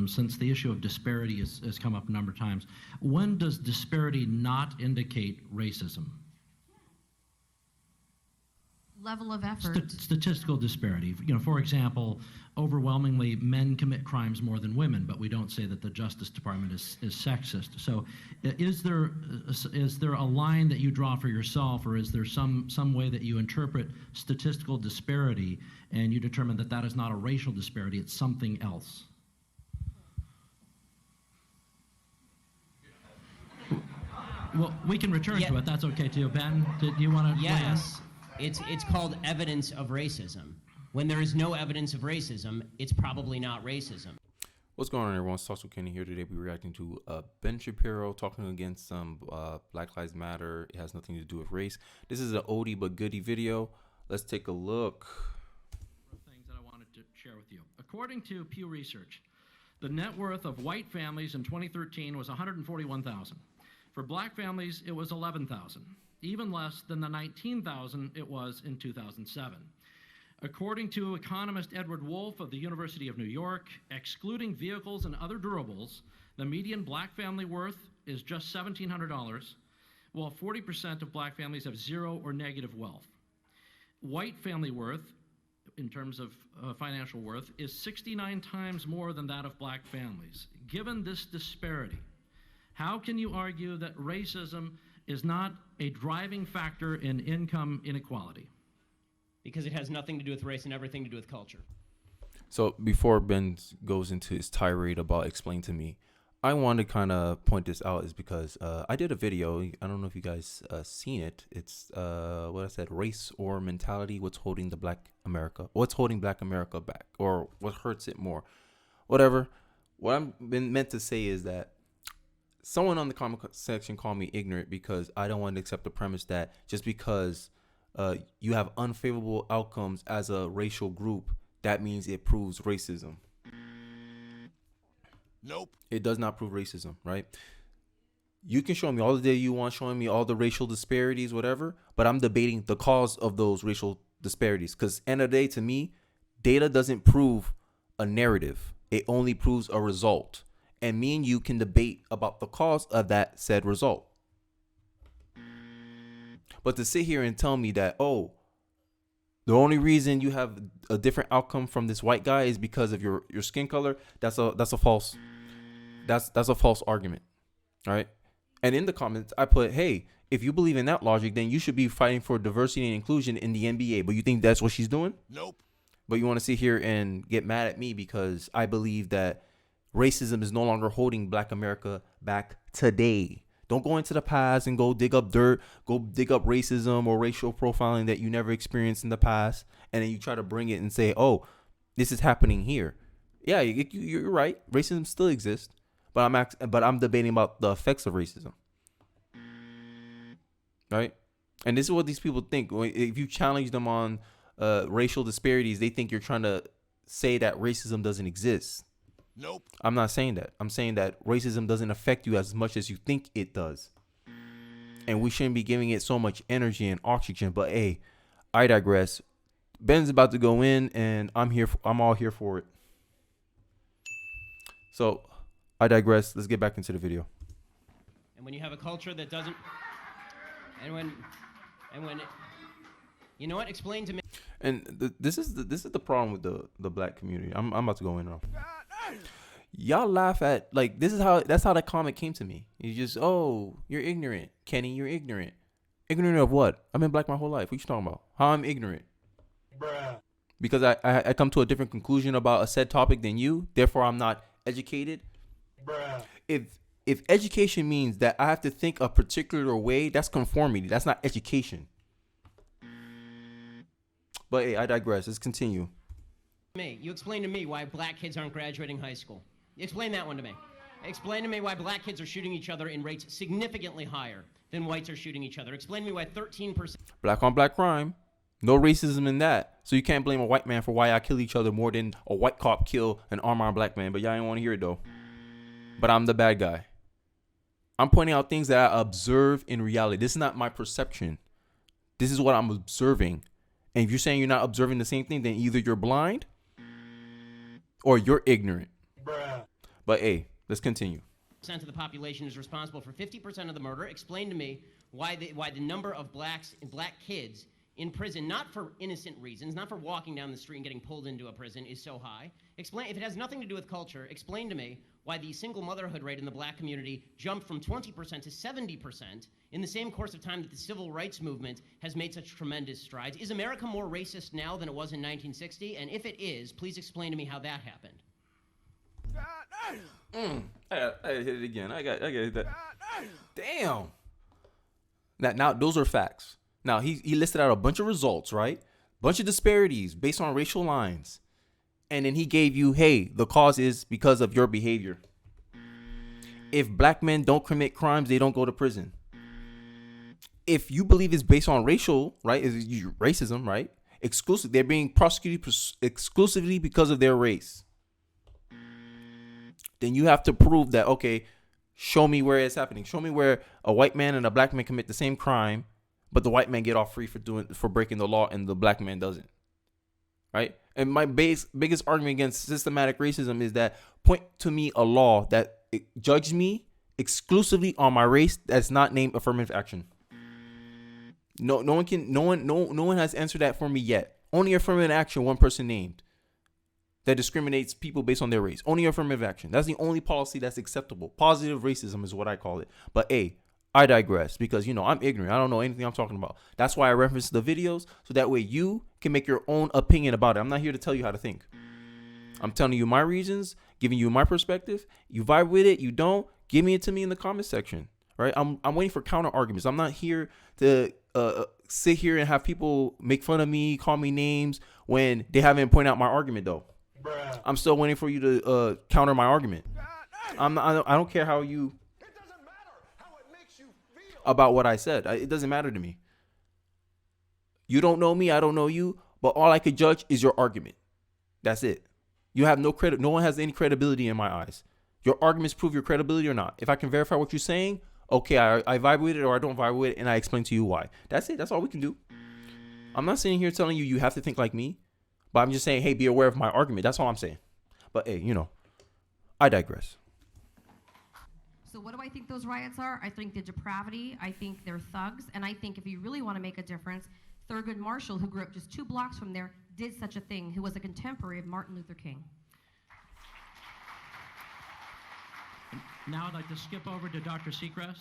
since the issue of disparity has come up a number of times. When does disparity not indicate racism? Level of effort. Statistical disparity. For example, overwhelmingly men commit crimes more than women, but we don't say that the Justice Department is sexist. So is there a line that you draw for yourself, or is there some way that you interpret statistical disparity and you determine that that is not a racial disparity, it's something else? Well, we can return to it. That's okay too. Ben, do you want to? Yes. It's called evidence of racism. When there is no evidence of racism, it's probably not racism. What's going on, everyone? It's Sauce Kenny here. Today we're reacting to Ben Shapiro talking against some Black Lives Matter. It has nothing to do with race. This is an oldie but goodie video. Let's take a look. Things that I wanted to share with you. According to Pew Research, the net worth of white families in 2013 was $141,000. For black families, it was $11,000. Even less than the $19,000 it was in 2007. According to economist Edward Wolf of the University of New York, excluding vehicles and other durables, the median black family worth is just $1,700, while 40% of black families have zero or negative wealth. White family worth, in terms of financial worth, is 69 times more than that of black families. Given this disparity, how can you argue that racism is not a driving factor in income inequality? Because it has nothing to do with race and everything to do with culture. So before Ben goes into his tirade about explain to me, I want to kind of point this out is because I did a video. I don't know if you guys seen it. It's what I said, race or mentality. What's holding Black America back, or what hurts it more? Whatever. What I'm been meant to say is that someone on the comment section called me ignorant because I don't want to accept the premise that just because you have unfavorable outcomes as a racial group, that means it proves racism. Nope. It does not prove racism, right? You can show me all the day you want, showing me all the racial disparities, whatever, but I'm debating the cause of those racial disparities. Because end of the day, to me, data doesn't prove a narrative. It only proves a result. And me and you can debate about the cause of that said result. But to sit here and tell me that, oh, the only reason you have a different outcome from this white guy is because of your skin color, that's a false argument. All right. And in the comments, I put, hey, if you believe in that logic, then you should be fighting for diversity and inclusion in the NBA. But you think that's what she's doing? Nope. But you want to sit here and get mad at me because I believe that racism is no longer holding Black America back today. Don't go into the past and go dig up dirt, go dig up racism or racial profiling that you never experienced in the past. And then you try to bring it and say, oh, this is happening here. Yeah, you're right. Racism still exists. But I'm debating about the effects of racism. Right? And this is what these people think. If you challenge them on racial disparities, they think you're trying to say that racism doesn't exist. Nope. I'm not saying that. I'm saying that racism doesn't affect you as much as you think it does. And we shouldn't be giving it so much energy and oxygen. But hey, I digress. Ben's about to go in and I'm all here for it. So I digress. Let's get back into the video. And when you have a culture that doesn't, and when you know what? Explain to me. And this is the problem with the black community. I'm about to go in now. Y'all laugh at, like, that's how that comment came to me. You just, oh, you're ignorant, Kenny. You're ignorant. Ignorant of what? I've been black my whole life. What you talking about? How I'm ignorant? Bruh. Because I come to a different conclusion about a said topic than you. Therefore, I'm not educated. Bruh. If education means that I have to think a particular way, that's conformity. That's not education. But hey, I digress. Let's continue. You explain to me why black kids aren't graduating high school. Explain that one to me. Explain to me why black kids are shooting each other in rates significantly higher than whites are shooting each other. Explain to me why 13%. Black on black crime. No racism in that. So you can't blame a white man for why I kill each other more than a white cop kill an unarmed black man. But y'all ain't want to hear it though. But I'm the bad guy. I'm pointing out things that I observe in reality. This is not my perception. This is what I'm observing. And if you're saying you're not observing the same thing, then either you're blind or you're ignorant. Bruh. But hey, let's continue. Percent of the population is responsible for 50% of the murder. Explain to me why the number of black kids in prison, not for innocent reasons, not for walking down the street and getting pulled into a prison, is so high. Explain, if it has nothing to do with culture, explain to me why the single motherhood rate in the black community jumped from 20% to 70% in the same course of time that the civil rights movement has made such tremendous strides. Is America more racist now than it was in 1960? And if it is, please explain to me how that happened. I hit it again. I got hit that. Damn. Now those are facts. Now he listed out a bunch of results, right? Bunch of disparities based on racial lines. And then he gave you, hey, the cause is because of your behavior. If black men don't commit crimes, they don't go to prison. If you believe it's based on racial, right, is racism, right? They're being prosecuted exclusively because of their race. Then you have to prove that, okay, show me where it's happening. Show me where a white man and a black man commit the same crime, but the white man get off free for breaking the law and the black man doesn't. Right? And my biggest argument against systematic racism is that point to me a law that judges me exclusively on my race that's not named affirmative action. No one has answered that for me yet. Only affirmative action one person named that discriminates people based on their race. Only affirmative action. That's the only policy that's acceptable. Positive racism is what I call it. But I digress because, I'm ignorant. I don't know anything I'm talking about. That's why I reference the videos, so that way you can make your own opinion about it. I'm not here to tell you how to think. I'm telling you my reasons, giving you my perspective. You vibe with it, you don't, give it to me in the comment section, right? I'm waiting for counter arguments. I'm not here to sit here and have people make fun of me, call me names when they haven't pointed out my argument though. Bruh. I'm still waiting for you to counter my argument. I don't care how you about what I said. It doesn't matter to me. You don't know me, I don't know you, but all I could judge is your argument. That's it. You have no credit. No one has any credibility in my eyes. Your arguments prove your credibility or not. If I can verify what you're saying, okay, I vibe with it or I don't vibe with it, and I explain to you why. That's it. That's all we can do. I'm not sitting here telling you have to think like me, but I'm just saying, hey, be aware of my argument. That's all I'm saying. But hey, I digress. So what do I think those riots are? I think the depravity, I think they're thugs, and I think if you really want to make a difference, Thurgood Marshall, who grew up just 2 blocks from there, did such a thing, who was a contemporary of Martin Luther King. Now I'd like to skip over to Dr. Seacrest.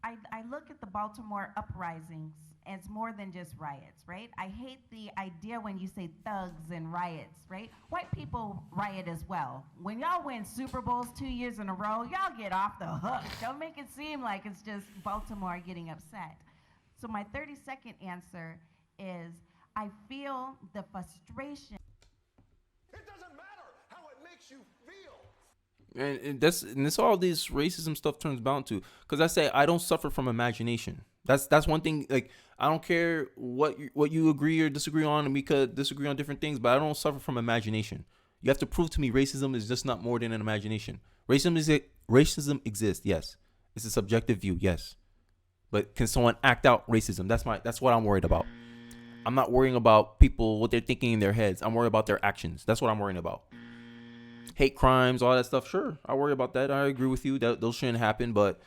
I look at the Baltimore uprisings as more than just riots, right? I hate the idea when you say thugs and riots, right? White people riot as well. When y'all win Super Bowls 2 years in a row, y'all get off the hook. Don't make it seem like it's just Baltimore getting upset. So my 30-second answer is I feel the frustration. It doesn't matter how it makes you feel. And that's all this racism stuff turns down to. Because I say I don't suffer from imagination. That's one thing. Like, I don't care what you agree or disagree on, and we could disagree on different things, but I don't suffer from imagination. You have to prove to me racism is just not more than an imagination. Racism exists, yes. It's a subjective view, yes. But can someone act out racism? That's what I'm worried about. I'm not worrying about people, what they're thinking in their heads. I'm worried about their actions. That's what I'm worrying about. Hate crimes, all that stuff, sure. I worry about that. I agree with you that those shouldn't happen, but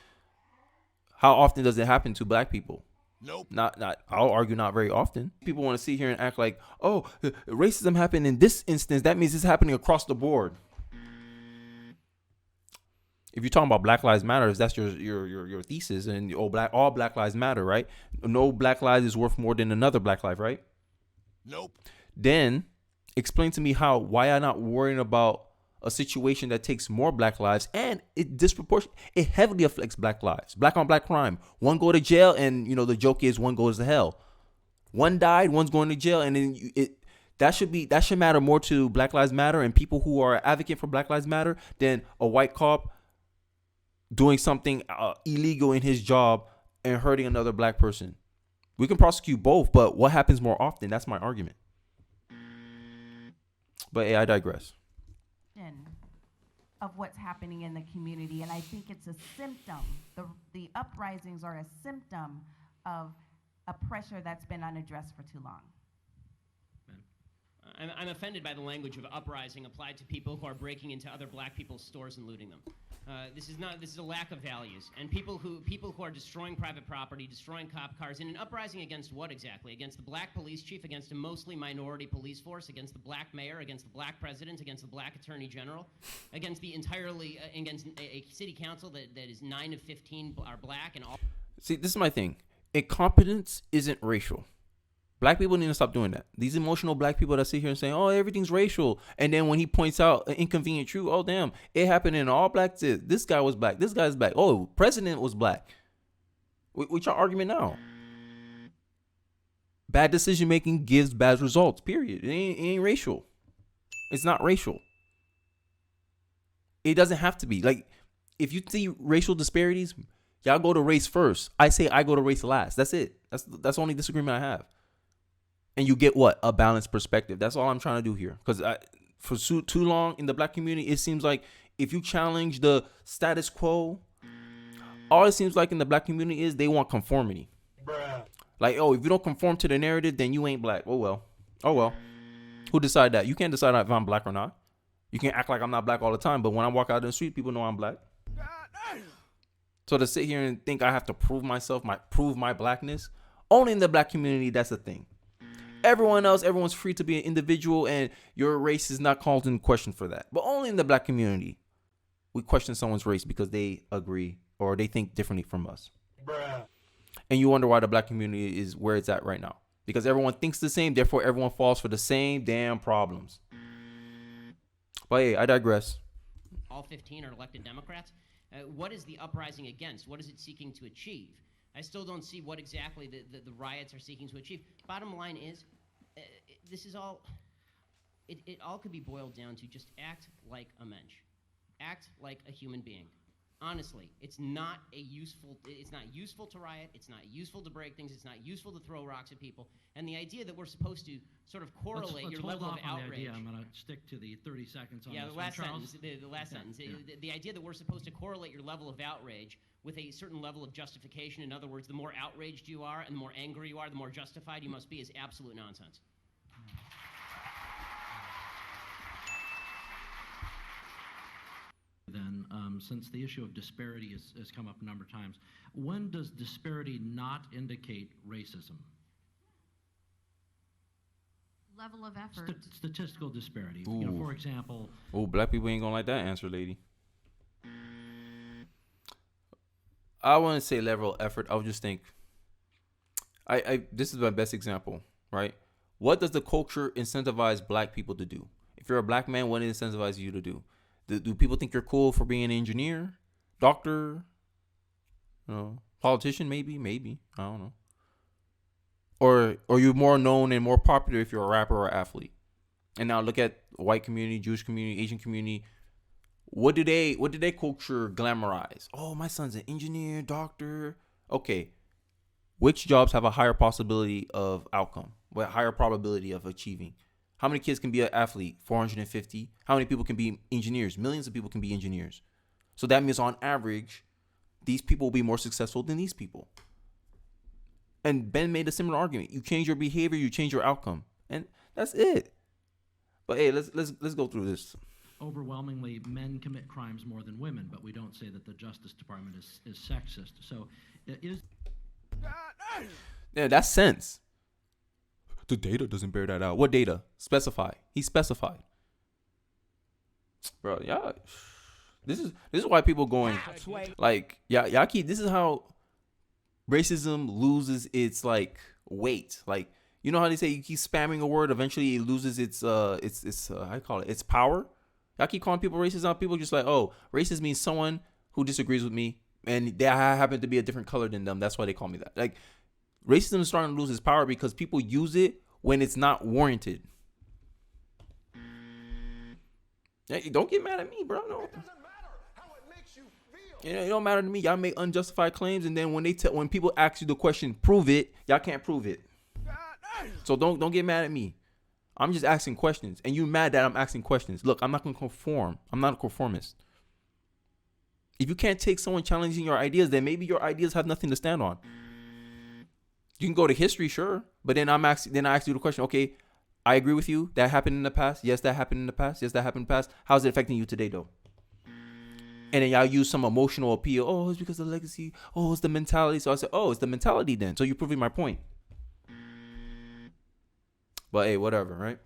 how often does it happen to black people? Nope. Not I'll argue not very often. People want to sit here and act like, oh, racism happened in this instance. That means it's happening across the board. If you're talking about Black Lives Matter, if that's your thesis, and all Black Lives Matter, right? No Black lives is worth more than another Black life, right? Nope. Then explain to me why I'm not worrying about a situation that takes more Black lives, and it heavily affects Black lives. Black on black crime. One go to jail, and the joke is one goes to hell. One died, one's going to jail, and then that should matter more to Black Lives Matter and people who are advocate for Black Lives Matter than a white cop doing something illegal in his job and hurting another black person. We can prosecute both, but what happens more often? That's my argument. But hey, I digress. Of what's happening in the community, and I think it's a symptom. The uprisings are a symptom of a pressure that's been unaddressed for too long. I'm offended by the language of uprising applied to people who are breaking into other black people's stores and looting them. This is a lack of values, and people who are destroying private property, destroying cop cars, in an uprising against what exactly? Against the black police chief, against a mostly minority police force, against the black mayor, against the black president, against the black attorney general, against the entirely against a city council that is 9 of 15 are black and all. See, this is my thing. Incompetence isn't racial. Black people need to stop doing that. These emotional black people that sit here and say, "Oh, everything's racial," and then when he points out an inconvenient truth, "Oh, damn, it happened in all black." This guy was black. This guy's black. Oh, president was black. What's your argument now? Bad decision making gives bad results. Period. It ain't racial. It's not racial. It doesn't have to be. Like, if you see racial disparities, y'all go to race first. I say I go to race last. That's it. That's the only disagreement I have. And you get what? A balanced perspective. That's all I'm trying to do here. Because for too long in the black community, it seems like if you challenge the status quo, all it seems like in the black community is they want conformity. Bruh. Like, oh, if you don't conform to the narrative, then you ain't black. Oh, well. Oh, well. Who decide that? You can't decide if I'm black or not. You can act like I'm not black all the time, but when I walk out in the street, people know I'm black. So to sit here and think I have to prove myself, prove my blackness, only in the black community, that's a thing. Everyone else, everyone's free to be an individual, and your race is not called in question for that. But only in the black community, we question someone's race because they agree or they think differently from us. Bruh. And you wonder why the black community is where it's at right now. Because everyone thinks the same, therefore everyone falls for the same damn problems. But hey, I digress. All 15 are elected Democrats. What is the uprising against? What is it seeking to achieve? I still don't see what exactly the riots are seeking to achieve. Bottom line is, this is all, it all could be boiled down to just act like a mensch. Act like a human being. Honestly, it's not useful to riot, it's not useful to break things, it's not useful to throw rocks at people. And the idea that we're supposed to sort of correlate your level of outrage. I'm going to stick to the 30 seconds on yeah, this the last one. Charles? sentence. The last sentence. Yeah. The idea that we're supposed to correlate your level of outrage with a certain level of justification. In other words, the more outraged you are and the more angry you are, the more justified you must be, is absolute nonsense. Then, since the issue of disparity has come up a number of times, when does disparity not indicate racism? Level of effort. Statistical disparity. Ooh. You know, for example. Oh, black people ain't gonna like that answer, lady. I wouldn't say level of effort. I would just think. This is my best example, right? What does the culture incentivize black people to do? If you're a black man, what does it incentivize you to do? Do people think you're cool for being an engineer, doctor, politician? Maybe. I don't know. Or you're more known and more popular if you're a rapper or athlete. And now look at white community, Jewish community, Asian community. What did they culture glamorize? Oh, my son's an engineer, doctor. Okay. Which jobs have a higher possibility of outcome? What higher probability of achieving? How many kids can be an athlete? 450. How many people can be engineers? Millions of people can be engineers. So that means on average, these people will be more successful than these people. And Ben made a similar argument. You change your behavior, you change your outcome. And that's it. But hey, let's go through this. Overwhelmingly, men commit crimes more than women, but we don't say that the Justice Department is sexist. So is... Yeah, that's sense. The data doesn't bear that out. What data? Specify. He specified. Bro, y'all, this is why people going like, y'all keep, this is how racism loses its like weight. Like, you know how they say you keep spamming a word, eventually it loses its how you call it, its power. Y'all keep calling people racist now. People just like, oh, racist means someone who disagrees with me and they happen to be a different color than them. That's why they call me that. Like, racism is starting to lose its power because people use it when it's not warranted. Hey, don't get mad at me, bro. No. It doesn't matter how it makes you feel. It don't matter to me. Y'all make unjustified claims, and then when people ask you the question, prove it, y'all can't prove it. So don't get mad at me. I'm just asking questions, and you mad that I'm asking questions. Look, I'm not gonna conform. I'm not a conformist. If you can't take someone challenging your ideas, then maybe your ideas have nothing to stand on. You can go to history, sure, but then I ask you the question, okay, I agree with you. That happened in the past. Yes, that happened in the past. Yes, that happened in the past. How's it affecting you today, though? And then y'all use some emotional appeal. Oh, it's because of the legacy. Oh, it's the mentality. So I said, oh, it's the mentality then. So you're proving my point. But hey, whatever, right?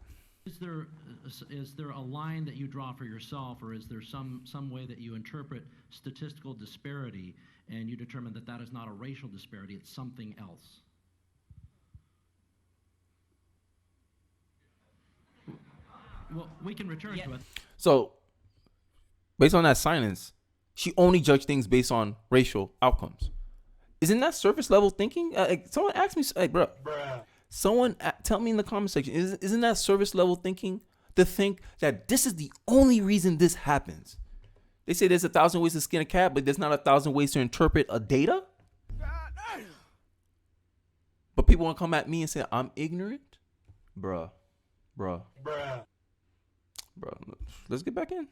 Is there a line that you draw for yourself, or is there some way that you interpret statistical disparity and you determine that that is not a racial disparity, it's something else? Well, we can return to it. So, based on that silence, she only judged things based on racial outcomes. Isn't that surface level thinking? Someone asked me, like, bro, someone tell me in the comment section, isn't that surface level thinking to think that this is the only reason this happens? They say there's 1,000 ways to skin a cat, but there's not 1,000 ways to interpret a data. But people want to come at me and say I'm ignorant, bruh. Let's get back in.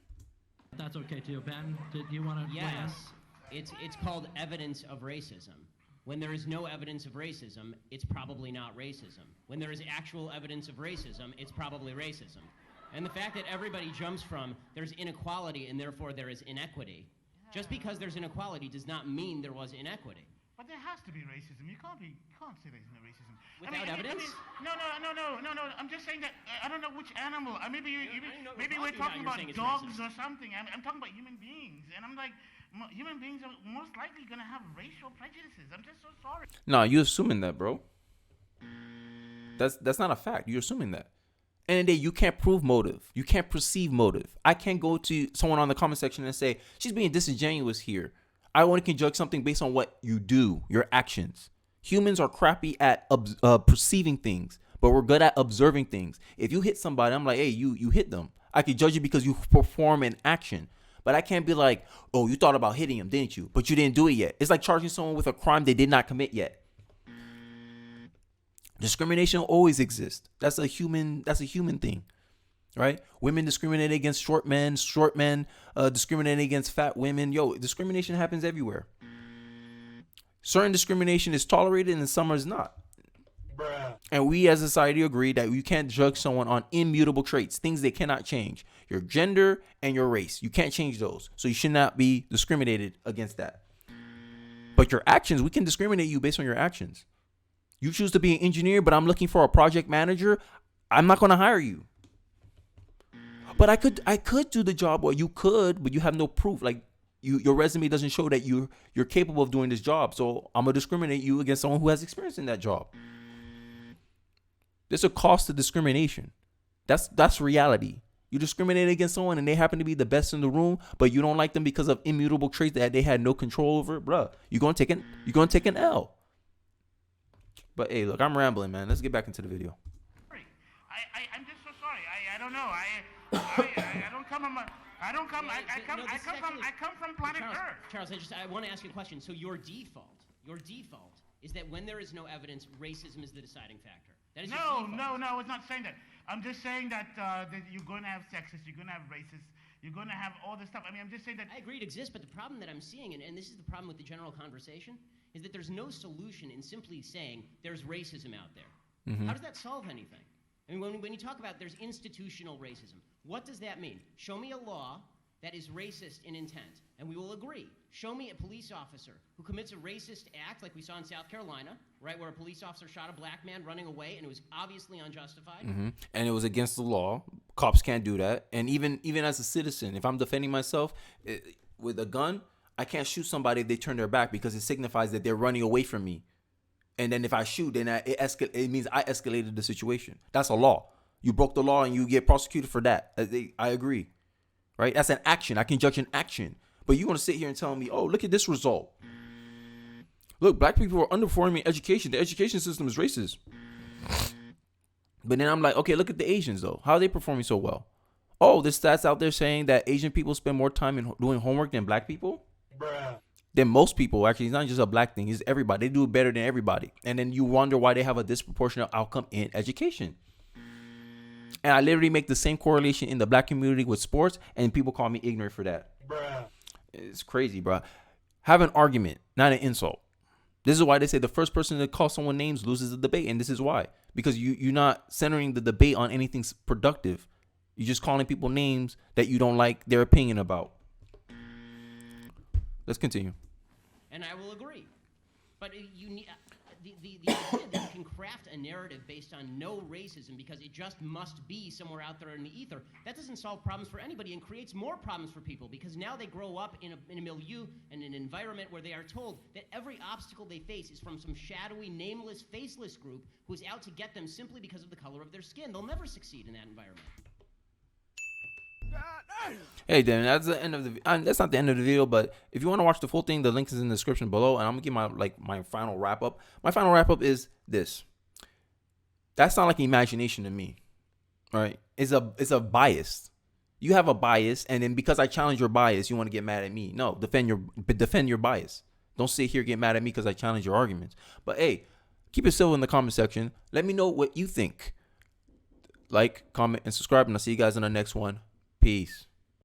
That's okay too. Ben, did you want to? Yes, it's called evidence of racism. When there is no evidence of racism, it's probably not racism. When there is actual evidence of racism, it's probably racism. And the fact that everybody jumps from there's inequality and therefore there is inequity, just because there's inequality does not mean there was inequity. But there has to be racism. You can't say there's no racism. Without evidence? No. I'm just saying that I don't know which animal. Maybe we're talking about dogs or something. I'm talking about human beings, and I'm like, human beings are most likely going to have racial prejudices. I'm just so sorry. No, you're assuming that, bro. That's not a fact. You're assuming that. And then you can't prove motive. You can't perceive motive. I can't go to someone on the comment section and say she's being disingenuous here. I only can judge something based on what you do, your actions. Humans are crappy at perceiving things, but we're good at observing things. If you hit somebody, I'm like, hey, you hit them. I can judge you because you perform an action. But I can't be like, oh, you thought about hitting him, didn't you? But you didn't do it yet. It's like charging someone with a crime they did not commit yet. Discrimination always exists. That's a human thing. Right? Women discriminate against short men discriminate against fat women. Yo, discrimination happens everywhere. Certain discrimination is tolerated and some is not. And we as a society agree that you can't judge someone on immutable traits, things they cannot change. Your gender and your race. You can't change those. So you should not be discriminated against that. But your actions, we can discriminate you based on your actions. You choose to be an engineer, but I'm looking for a project manager. I'm not going to hire you. But I could do the job, or you could, but you have no proof. Like your resume doesn't show that you're capable of doing this job. So I'm gonna discriminate you against someone who has experience in that job. There's a cost to discrimination. That's reality. You discriminate against someone and they happen to be the best in the room, but you don't like them because of immutable traits that they had no control over, bruh. You're gonna take an L. But hey, look, I'm rambling, man. Let's get back into the video. I'm just so sorry. I don't know. I don't come from. I come from planet Earth. Charles, I want to ask you a question. So your default is that when there is no evidence, racism is the deciding factor. That is No, it's not saying that. I'm just saying that you're going to have sexists, you're going to have racists, you're going to have all this stuff. I mean, I'm just saying that. I agree it exists, but the problem that I'm seeing, and this is the problem with the general conversation, is that there's no solution in simply saying there's racism out there. Mm-hmm. How does that solve anything? I mean, when you talk about there's institutional racism, what does that mean? Show me a law that is racist in intent, and we will agree. Show me a police officer who commits a racist act like we saw in South Carolina, right, where a police officer shot a black man running away, and it was obviously unjustified. Mm-hmm. And it was against the law. Cops can't do that. And even as a citizen, if I'm defending myself with a gun, I can't shoot somebody if they turn their back because it signifies that they're running away from me. And then if I shoot, then it means I escalated the situation. That's a law. You broke the law and you get prosecuted for that. I agree. Right? That's an action. I can judge an action. But you want to sit here and tell me, oh, look at this result. Look, black people are underperforming in education. The education system is racist. But then I'm like, okay, look at the Asians, though. How are they performing so well? Oh, there's stats out there saying that Asian people spend more time in doing homework than black people? Than most people. Actually, it's not just a black thing. It's everybody. They do it better than everybody. And then you wonder why they have a disproportionate outcome in education. And I literally make the same correlation in the black community with sports, and people call me ignorant for that. It's crazy, bro. Have an argument, not an insult. This is why they say the first person to call someone names loses the debate, and this is why. because you're not centering the debate on anything productive. You're just calling people names that you don't like their opinion about. Let's continue. And I will agree. But you need the idea that you can craft a narrative based on no racism because it just must be somewhere out there in the ether, that doesn't solve problems for anybody and creates more problems for people because now they grow up in a milieu and an environment where they are told that every obstacle they face is from some shadowy, nameless, faceless group who's out to get them simply because of the color of their skin. They'll never succeed in that environment. Hey, Dan, that's the end of the. That's not the end of the video, but if you want to watch the full thing, the link is in the description below, and I'm gonna give my final wrap up. My final wrap up is this. That's not like imagination to me, right? It's a bias. You have a bias, and then because I challenge your bias, you want to get mad at me. No, defend your bias. Don't sit here get mad at me because I challenge your arguments. But hey, keep it civil in the comment section. Let me know what you think. Like, comment, and subscribe, and I'll see you guys in the next one. Peace.